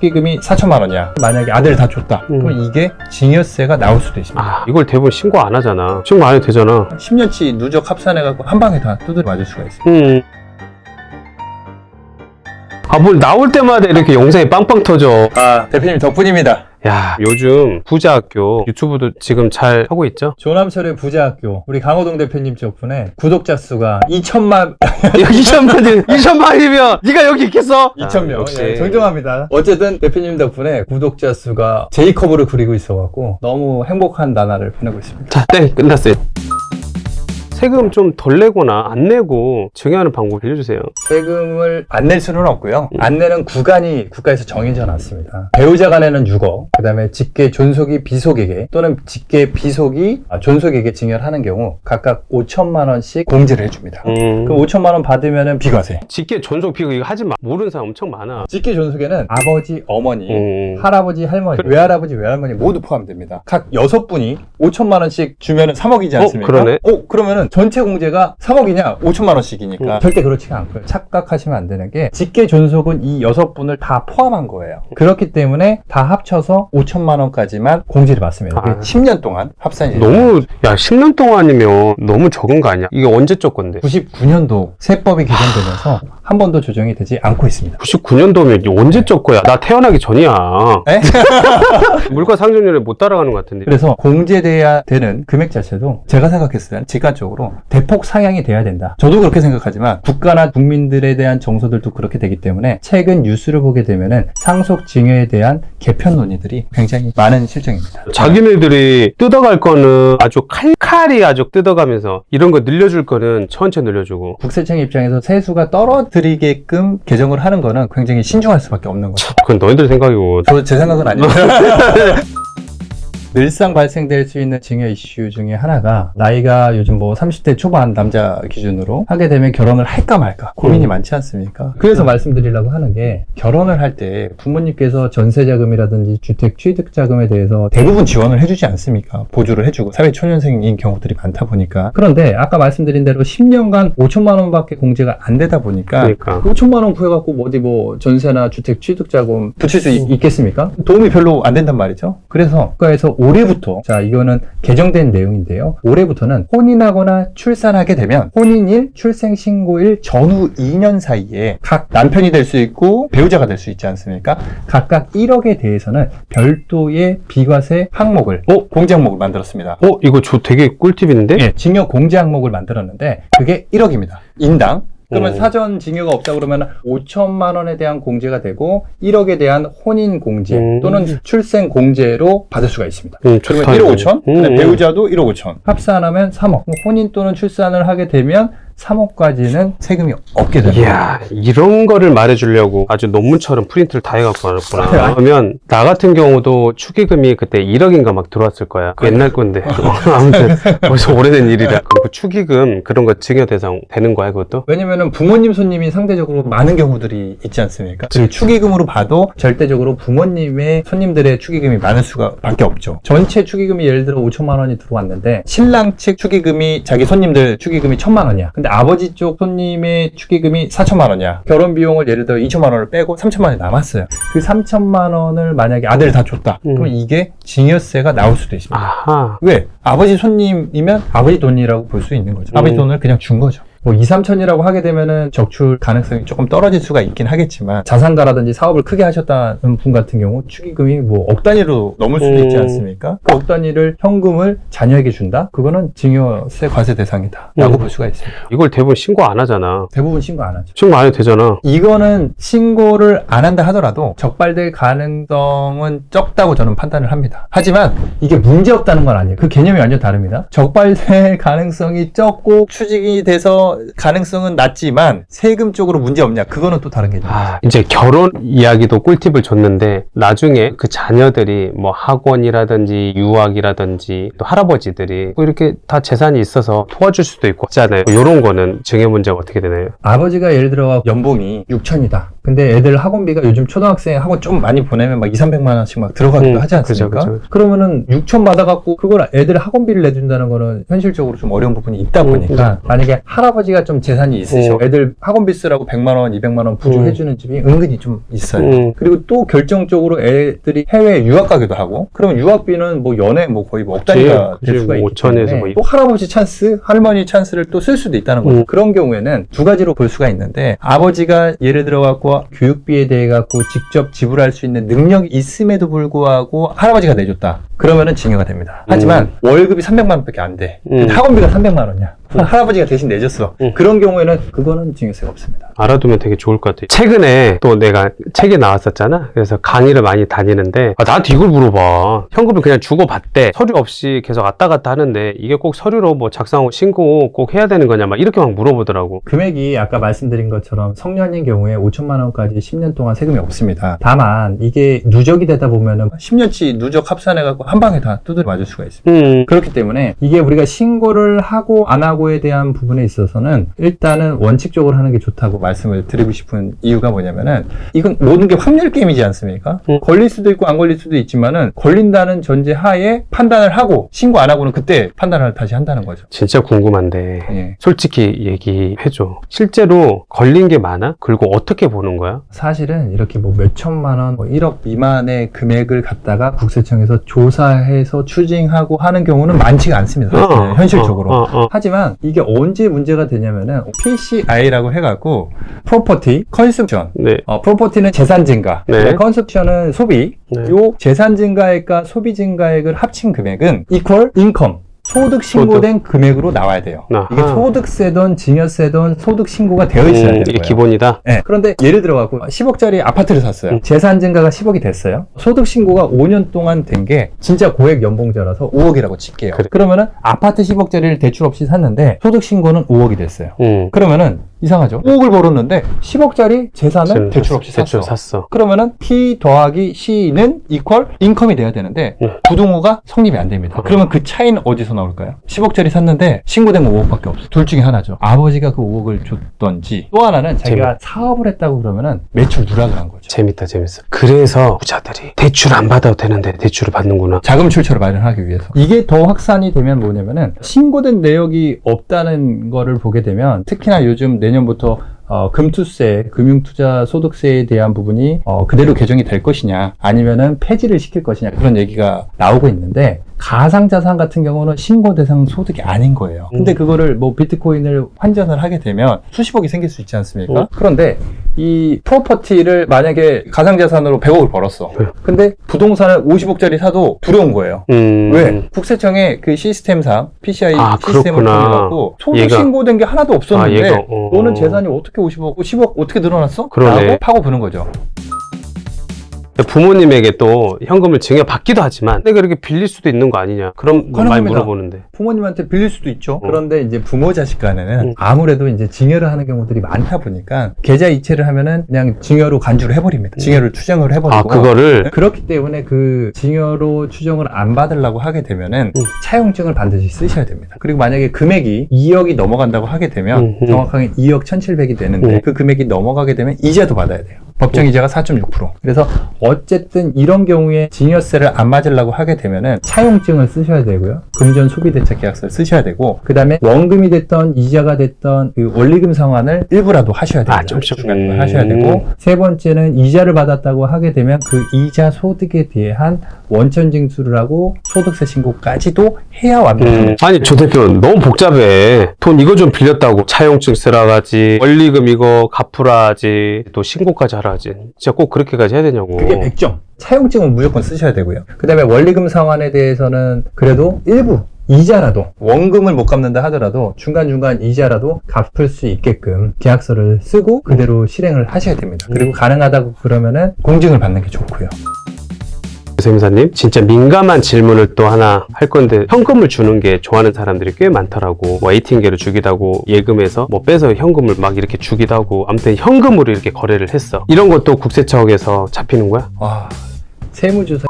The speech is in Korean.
축의금이 4천만 원이야. 만약에 아들 다 줬다. 그럼 이게 증여세가 나올 수도 있습니다. 이걸 대부분 신고 안 하잖아. 신고 안 해도 되잖아. 10년치 누적 합산해갖고 한 방에 다 두드려 맞을 수가 있습니다. 뭘 나올 때마다 이렇게 영상이 빵빵 터져. 대표님 덕분입니다. 야, 요즘 부자학교 유튜브도 지금 잘 하고 있죠? 조남철의 부자학교 우리 강호동 대표님 덕분에 구독자 수가 2천만 2천만이면 네가 여기 있겠어? 2천명 역시. 정정합니다. 어쨌든 대표님 덕분에 구독자 수가 제이컵으로 그리고 있어갖고 너무 행복한 나날을 보내고 있습니다. 자, 땡 끝났어요. 세금 좀 덜 내거나 안 내고 증여하는 방법 알려주세요. 세금을 안 낼 수는 없고요. 안 내는 구간이 국가에서 정해져 놨습니다. 배우자 간에는 6억, 그 다음에 직계 존속이 비속에게 또는 직계 비속이 존속에게 증여를 하는 경우 각각 5천만 원씩 공제를 해줍니다. 그럼 5천만 원 받으면 비과세. 직계 존속 비거 이거 하지 마. 모르는 사람 엄청 많아. 직계 존속에는 아버지, 어머니, 할아버지, 할머니, 외할아버지, 외할머니 모두 포함됩니다. 각 6분이 5천만 원씩 주면은 3억이지 않습니까? 그러네. 그러면은 전체 공제가 3억이냐 5천만 원씩이니까 절대 그렇지가 않고요. 착각하시면 안 되는 게 직계 존속은 이 6분을 다 포함한 거예요. 그렇기 때문에 다 합쳐서 5천만 원까지만 공제를 받습니다. 10년 동안 합산이 너무 10년 동안이면 너무 적은 거 아니야? 이게 언제적 건데? 99년도 세법이 개정되면서 한 번도 조정이 되지 않고 있습니다. 99년도면 언제적 거야? 나 태어나기 전이야. 에? 물가 상승률에 못 따라가는 것 같은데. 그래서 공제돼야 되는 금액 자체도 제가 생각했을 때는 직관적으로 대폭 상향이 돼야 된다. 저도 그렇게 생각하지만 국가나 국민들에 대한 정서들도 그렇게 되기 때문에 최근 뉴스를 보게 되면은 상속 증여에 대한 개편 논의들이 굉장히 많은 실정입니다. 자기네들이 뜯어갈 거는 아주 칼칼이 아주 뜯어가면서 이런 거 늘려줄 거는 천천히 늘려주고. 국세청 입장에서 세수가 떨어뜨리게끔 개정을 하는 거는 굉장히 신중할 수밖에 없는 거죠. 그건 너희들 생각이고. 제 생각은 아닙니다. 늘상 발생될 수 있는 증여 이슈 중에 하나가 나이가 요즘 30대 초반 남자 기준으로 하게 되면 결혼을 할까 말까 고민이 많지 않습니까? 그래서 말씀드리려고 하는 게 결혼을 할 때 부모님께서 전세자금이라든지 주택 취득자금에 대해서 대부분 지원을 해주지 않습니까? 보조를 해주고 사회초년생인 경우들이 많다 보니까. 그런데 아까 말씀드린 대로 10년간 5천만 원밖에 공제가 안 되다 보니까 5천만 원 구해갖고 어디 전세나 주택 취득자금 붙일 수 있겠습니까? 도움이 별로 안 된단 말이죠. 그래서 국가에서 올해부터 이거는 개정된 내용인데요. 올해부터는 혼인하거나 출산하게 되면 혼인일, 출생신고일 전후 2년 사이에 각 남편이 될 수 있고 배우자가 될 수 있지 않습니까? 각각 1억에 대해서는 별도의 비과세 항목을 공제 항목을 만들었습니다. 이거 되게 꿀팁인데? 예, 증여 공제 항목을 만들었는데 그게 1억입니다. 인당. 그러면 사전 증여가 없다 그러면 5천만 원에 대한 공제가 되고 1억에 대한 혼인 공제 또는 출생 공제로 받을 수가 있습니다. 그러면 1억 5천, 배우자도 1억 5천. 합산하면 3억. 혼인 또는 출산을 하게 되면 3억까지는 세금이 없게 됩니다. 이야, 이런 거를 말해주려고 아주 논문처럼 프린트를 다 해갖고 왔구나. 그러면 나 같은 경우도 축의금이 그때 1억인가 막 들어왔을 거야. 옛날 건데. 아무튼 벌써 오래된 일이라. 그럼 그 축의금 그런 거 증여 대상 되는 거야, 그것도? 왜냐면은 부모님 손님이 상대적으로 많은 경우들이 있지 않습니까? 그 축의금으로 봐도 절대적으로 부모님의 손님들의 축의금이 많을 수밖에 없죠. 전체 축의금이 예를 들어 5천만 원이 들어왔는데 신랑 측 축의금이 자기 손님들 축의금이 1천만 원이야. 근데 아버지 쪽 손님의 축의금이 4천만 원이야. 결혼 비용을 예를 들어 2천만 원을 빼고 3천만 원이 남았어요. 그 3천만 원을 만약에 아들 다 줬다. 그럼 이게 증여세가 나올 수도 있습니다. 아하. 왜? 아버지 손님이면 아버지 돈이라고 볼 수 있는 거죠. 아버지 돈을 그냥 준 거죠. 2, 3천이라고 하게 되면은 적출 가능성이 조금 떨어질 수가 있긴 하겠지만 자산가라든지 사업을 크게 하셨다는 분 같은 경우 축의금이 억 단위로 넘을 수도 있지 않습니까? 그 억 단위를 현금을 자녀에게 준다? 그거는 증여세 과세 대상이다 라고 볼 수가 있습니다. 이걸 대부분 신고 안 하잖아. 대부분 신고 안 하죠. 신고 안 해도 되잖아. 이거는 신고를 안 한다 하더라도 적발될 가능성은 적다고 저는 판단을 합니다. 하지만 이게 문제없다는 건 아니에요. 그 개념이 완전 다릅니다. 적발될 가능성이 적고 추징이 돼서 가능성은 낮지만 세금 쪽으로 문제 없냐? 그거는 또 다른 개념이죠. 이제 결혼 이야기도 꿀팁을 줬는데 나중에 그 자녀들이 학원이라든지 유학이라든지 또 할아버지들이 이렇게 다 재산이 있어서 도와줄 수도 있고 하잖아요. 이런 거는 증여 문제가 어떻게 되나요? 아버지가 예를 들어 연봉이 6천이다. 근데 애들 학원비가 요즘 초등학생 학원 좀 많이 보내면 막 200~300만 원씩 막 들어가기도 하지 않습니까? 그죠. 그러면은 6천 받아갖고 그걸 애들 학원비를 내준다는 거는 현실적으로 좀 어려운 부분이 있다 보니까 만약에 할아버지가 좀 재산이 있으셔 애들 학원비 쓰라고 100만 원, 200만 원 부조해주는 집이 은근히 좀 있어요. 그리고 또 결정적으로 애들이 해외에 유학 가기도 하고 그러면 유학비는 뭐 연애 뭐 거의 뭐 억 단위가 될 수가 있기 5천에서 때문에 뭐 또 할아버지 찬스, 할머니 찬스를 또 쓸 수도 있다는 거죠. 그런 경우에는 두 가지로 볼 수가 있는데 아버지가 예를 들어 갖고 교육비에 대해 갖고 직접 지불할 수 있는 능력이 있음에도 불구하고 할아버지가 내줬다. 그러면은 징여가 됩니다. 하지만 월급이 300만 원밖에 안 돼. 근데 학원비가 300만 원이야. 할아버지가 대신 내줬어. 그런 경우에는 그거는 징여세가 없습니다. 알아두면 되게 좋을 것 같아요. 최근에 또 내가 책에 나왔었잖아. 그래서 강의를 많이 다니는데 나한테 이걸 물어봐. 현금을 그냥 주고받대. 서류 없이 계속 왔다 갔다 하는데 이게 꼭 서류로 뭐 작성하고 신고 꼭 해야 되는 거냐 막 이렇게 막 물어보더라고. 금액이 아까 말씀드린 것처럼 성년인 경우에 5천만 원까지 10년 동안 세금이 없습니다. 다만 이게 누적이 되다 보면은 10년치 누적 합산해갖고 한 방에 다 두드려 맞을 수가 있습니다. 그렇기 때문에 이게 우리가 신고를 하고 안 하고에 대한 부분에 있어서는 일단은 원칙적으로 하는 게 좋다고 말씀을 드리고 싶은 이유가 뭐냐면은 이건 모든 게 확률 게임이지 않습니까? 걸릴 수도 있고 안 걸릴 수도 있지만은 걸린다는 전제 하에 판단을 하고 신고 안 하고는 그때 판단을 다시 한다는 거죠. 진짜 궁금한데 예. 솔직히 얘기해줘. 실제로 걸린 게 많아? 그리고 어떻게 보는 거야? 사실은 이렇게 뭐 몇천만 원, 뭐 1억 미만의 금액을 갖다가 국세청에서 조사해서 추징하고 하는 경우는 많지가 않습니다. 사실 현실적으로. 하지만 이게 언제 문제가 되냐면은 PCI라고 해갖고 Property Consumption. 네. 프로퍼티는 재산 증가, 네. 컨셉션은 소비. 네. 요 재산 증가액과 소비 증가액을 합친 금액은 equal income. 소득 신고된 금액으로 나와야 돼요. 아하. 이게 소득세든 증여세든 소득 신고가 되어 있어야 되는 이게 거예요. 기본이다? 네. 그런데 예를 들어갖고 10억짜리 아파트를 샀어요. 재산 증가가 10억이 됐어요. 소득 신고가 5년 동안 된 게 진짜 고액 연봉자라서 5억이라고 칠게요. 그래. 그러면은 아파트 10억짜리를 대출 없이 샀는데 소득 신고는 5억이 됐어요. 그러면은 이상하죠. 5억을 벌었는데 10억짜리 재산을 대출 없이 샀어. 그러면은 P 더하기 C는 equal 인컴이 돼야 되는데 부동호가 성립이 안 됩니다. 그러면 그 차이는 어디서 나올까요? 10억짜리 샀는데 신고된 건 5억밖에 없어. 둘 중에 하나죠. 아버지가 그 5억을 줬던지 또 하나는 자기가 사업을 했다고 그러면은 매출 누락을 한 거죠. 재밌다. 그래서 부자들이 대출 안 받아도 되는데 대출을 받는구나. 자금 출처를 마련하기 위해서. 이게 더 확산이 되면 뭐냐면은 신고된 내역이 없다는 거를 보게 되면 특히나 요즘 내년부터 금투세, 금융투자소득세에 대한 부분이 그대로 개정이 될 것이냐 아니면은 폐지를 시킬 것이냐 그런 얘기가 나오고 있는데 가상자산 같은 경우는 신고 대상 소득이 아닌 거예요. 근데 그거를 뭐 비트코인을 환전을 하게 되면 수십억이 생길 수 있지 않습니까? 그런데 이 프로퍼티를 만약에 가상자산으로 100억을 벌었어. 근데 부동산을 50억짜리 사도 두려운 거예요. 왜? 국세청의 그 시스템상 PCI 시스템을 통해갖고 소득 신고된 게 하나도 없었는데 너는 재산이 어떻게 50억, 10억 어떻게 늘어났어? 그러네. 라고 파고 부는 거죠. 부모님에게 또 현금을 증여받기도 하지만 내가 이렇게 빌릴 수도 있는 거 아니냐 그런 거 많이 가능합니다. 물어보는데 부모님한테 빌릴 수도 있죠. 그런데 이제 부모 자식 간에는 아무래도 이제 증여를 하는 경우들이 많다 보니까 계좌 이체를 하면은 그냥 증여로 간주를 해버립니다. 증여를 추정을 해버리고. 그거를 그렇기 때문에 그 증여로 추정을 안 받으려고 하게 되면은 차용증을 반드시 쓰셔야 됩니다. 그리고 만약에 금액이 2억이 넘어간다고 하게 되면 정확하게 2억 1,700이 되는데 그 금액이 넘어가게 되면 이자도 받아야 돼요. 법정 이자가 4.6%. 그래서 어쨌든 이런 경우에 증여세를 안 맞으려고 하게 되면은 차용증을 쓰셔야 되고요. 금전 소비대차 계약서를 쓰셔야 되고, 그 다음에 원금이 됐던 이자가 됐던 그 원리금 상환을 일부라도 하셔야 됩니다. 중간중간 하셔야 되고, 세 번째는 이자를 받았다고 하게 되면 그 이자 소득에 대한 원천 징수를 하고 소득세 신고까지도 해야 완벽합니다. 아니 조 대표 너무 복잡해. 돈 이거 좀 빌렸다고 차용증 쓰라 하지, 원리금 이거 갚으라 하지, 또 신고까지 하라 하지. 진짜 꼭 그렇게까지 해야 되냐고. 그게 100점. 차용증은 무조건 쓰셔야 되고요. 그 다음에 원리금 상환에 대해서는 그래도 일부 이자라도, 원금을 못 갚는다 하더라도 중간중간 이자라도 갚을 수 있게끔 계약서를 쓰고 그대로 실행을 하셔야 됩니다. 그리고 가능하다고 그러면은 공증을 받는 게 좋고요. 세무사님, 진짜 민감한 질문을 또 하나 할 건데, 현금을 주는 게 좋아하는 사람들이 꽤 많더라고. 뭐 ATM기를 주기도 하고, 예금에서 뭐 빼서 현금을 막 이렇게 주기도 하고, 아무튼 현금으로 이렇게 거래를 했어. 이런 것도 국세청에서 잡히는 거야? 와, 세무조사